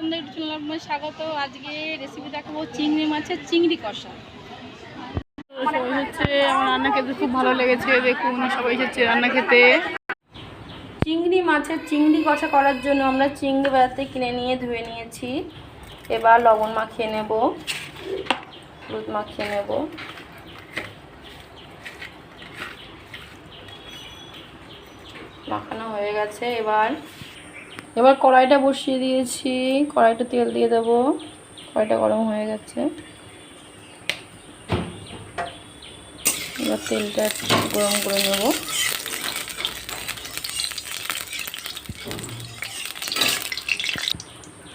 আপনাদের চ্যানেলে স্বাগত। আজকে রেসিপি দেখাবো চিংড়ি মাছের চিংড়ি কষা। সবাই হচ্ছে আমার রান্না খেতে খুব ভালো লেগেছে, দেখুন সবাই এসেছে রান্না খেতে। চিংড়ি মাছের চিংড়ি কষা করার জন্য আমরা চিংড়ি বাজাতে কিনে নিয়ে ধুয়ে নিয়েছি। এবার লবণ মাখিয়ে নেব, হলুদ মাখিয়ে নেব। মাখানো হয়ে গেছে। এবার কড়াইটা বসিয়ে দিয়েছি, কড়াইটা তেল দিয়ে দেবো। কড়াইটা গরম হয়ে গেছে, এবার তেলটা গরম করে নেব।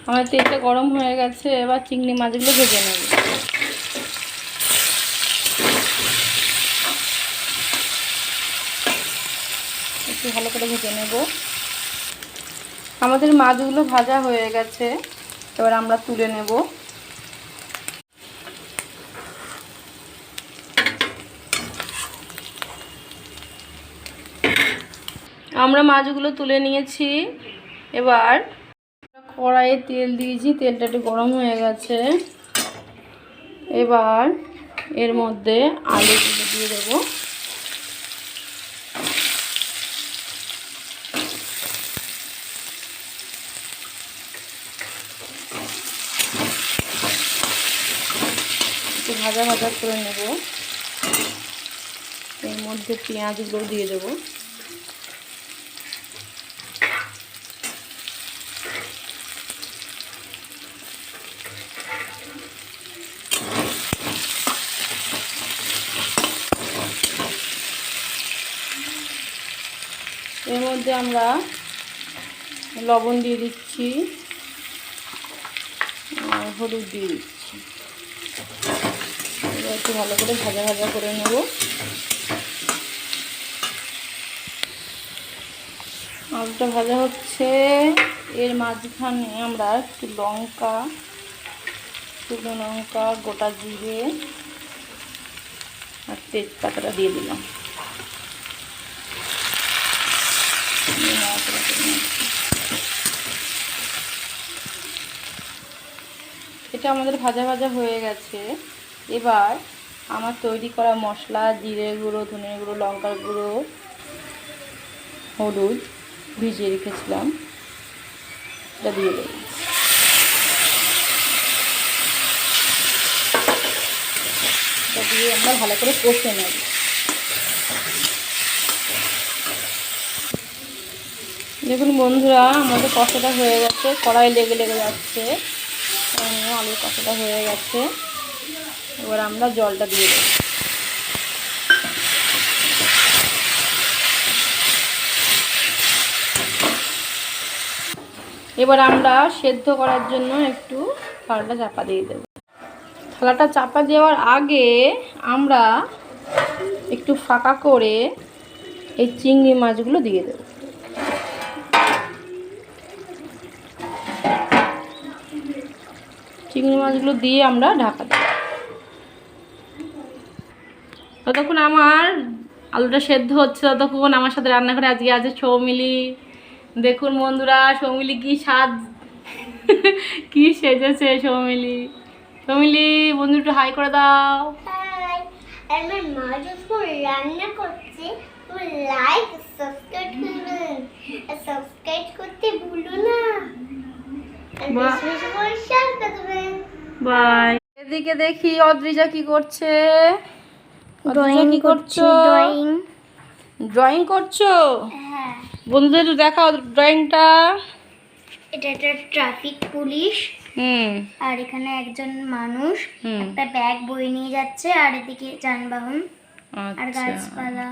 আমার তেলটা গরম হয়ে গেছে, এবার চিংড়ি মাছগুলো ভেজে নেব। একটু ভালো করে ভেজে নেব। আমাদের মাছগুলো ভাজা হয়ে গেছে, এবার আমরা তুলে নেব। আমরা মাছগুলো তুলে নিয়েছি। এবার কড়াইয়ে তেল দিয়েছি, তেলটা একটু গরম হয়ে গেছে। এবার এর মধ্যে আলুগুলো দিয়ে দেবো। একটু ভাজা ভাজা করে নেব। এর মধ্যে পেঁয়াজগুলো দিয়ে দেবো। এর মধ্যে আমরা লবণ দিয়ে দিচ্ছি আর হলুদ দিয়ে দিচ্ছি। এবার একটু ভালো করে ভাজা ভাজা করে নেব। আলুটা ভাজা হচ্ছে, এর মাঝখানে আমরা একটু লঙ্কা, শুকনো লঙ্কা, গোটা জিরে আর তেজপাতাটা দিয়ে দিলাম। এটা আমাদের ভাজা ভাজা হয়ে গেছে। এবার আমার তৈরি করা মশলা, জিরে গুঁড়ো, ধনে গুঁড়ো, লঙ্কার গুঁড়ো, হলুদ ভিজিয়ে রেখেছিলাম, এটা দিয়ে দেবো। এটা দিয়ে আমরা ভালো করে কষে নেব। দেখুন বন্ধুরা, আমাদের কষাটা হয়ে গেছে, কড়াই লেগে লেগে যাচ্ছে। আলুর কষাটা হয়ে গেছে, এবার আমরা জলটা দিয়ে দেব। এবার আমরা সেদ্ধ করার জন্য একটু থালাটা চাপা দিয়ে দেব। থালাটা চাপা দেওয়ার আগে আমরা একটু ফাঁকা করে এই চিংড়ি মাছগুলো দিয়ে দেব। চিংড়ি মাছগুলো দিয়ে আমরা ঢাকা দেব। ততক্ষণ আমার আলুটা সেদ্ধ হচ্ছে, ততক্ষণ আমার সাথে রান্না করে আজকে আছে সৌমিলি। দেখুন বন্ধুরা, সৌমিলি কি কি সেজেছে সৌমিলি। সৌমিলি বন্ধু একটু হাই করে দাও। আমার মা যখন রান্না করছে লাইক সাবস্ক্রাইব করবেন, সাবস্ক্রাইব করতে ভুলো না। বাই। এদিকে দেখি অদ্রিজা কি করছে। ড্রয়িং করছো? ড্রয়িং করছো? হ্যাঁ। বন্ধুদের দেখাও ড্রয়িংটা। এটা একটা ট্রাফিক পুলিশ। আর এখানে একজন মানুষ একটা ব্যাগ বয়ে নিয়ে যাচ্ছে, আর এদিকে যানবাহন আর গাছপালা।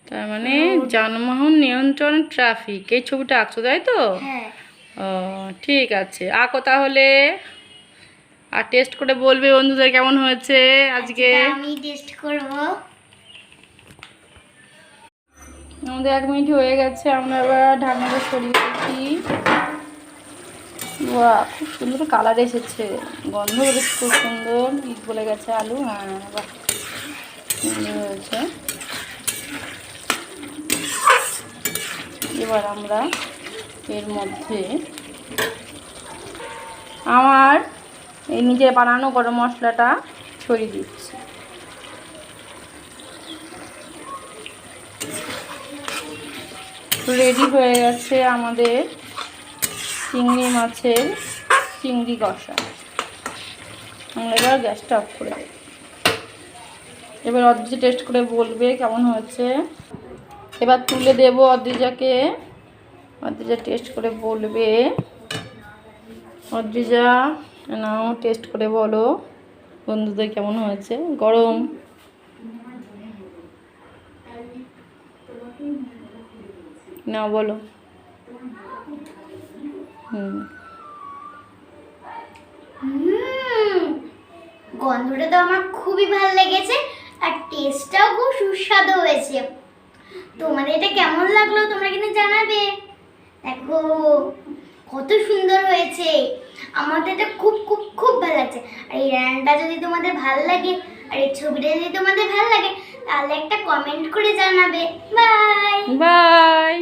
তার মানে যানবাহন নিয়ন্ত্রণ, ট্রাফিক, এই ছবিটা আঁকছো তাই তো? হ্যাঁ। ও ঠিক আছে, আঁকো তাহলে। আর টেস্ট করে বলবে বন্ধুদের কেমন হয়েছে আজকে। আমি টেস্ট করব। আমাদের 1 মিনিট হয়ে গেছে, আমরা এবার ঢাকনাটা সরিয়ে দিচ্ছি। বাহ, খুব সুন্দর কালার এসেছে, গন্ধ বেরোচ্ছে খুব সুন্দর। ঈদ বলে গেছে আলু। হ্যাঁ বাহ, সুন্দর হয়েছে। এবার আমরা এর মধ্যে আমার এই নিজের বানানো গরম মশলাটা ছড়িয়ে দিচ্ছি। রেডি হয়ে গেছে আমাদের চিংড়ি মাছের চিংড়ি কষা। আমরা এবার গ্যাসটা অফ করে দেব। এবার অদ্রিজা টেস্ট করে বলবে কেমন হয়েছে। এবার তুলে দেব অদ্রিজাকে, অদ্রিজা টেস্ট করে বলবে। অদ্রিজা নাও টেস্ট করে বলো বন্ধুদের কেমন হয়েছে। গরম নাও বলো। গন্ধটা তো আমার খুবই ভালো লেগেছে আর টেস্টটাও খুব সুস্বাদু হয়েছে। তোমাদের এটা কেমন লাগলো তোমরা কিন্তু জানাবে। দেখো কত সুন্দর হয়েছে, আমার তো এটা খুব খুব খুব ভালো লাগছে। আর এই রান্নাটা যদি তোমাদের ভালো লাগে আর এই ছবিটা যদি তোমাদের ভালো লাগে তাহলে একটা কমেন্ট করে জানাবে। Bye bye.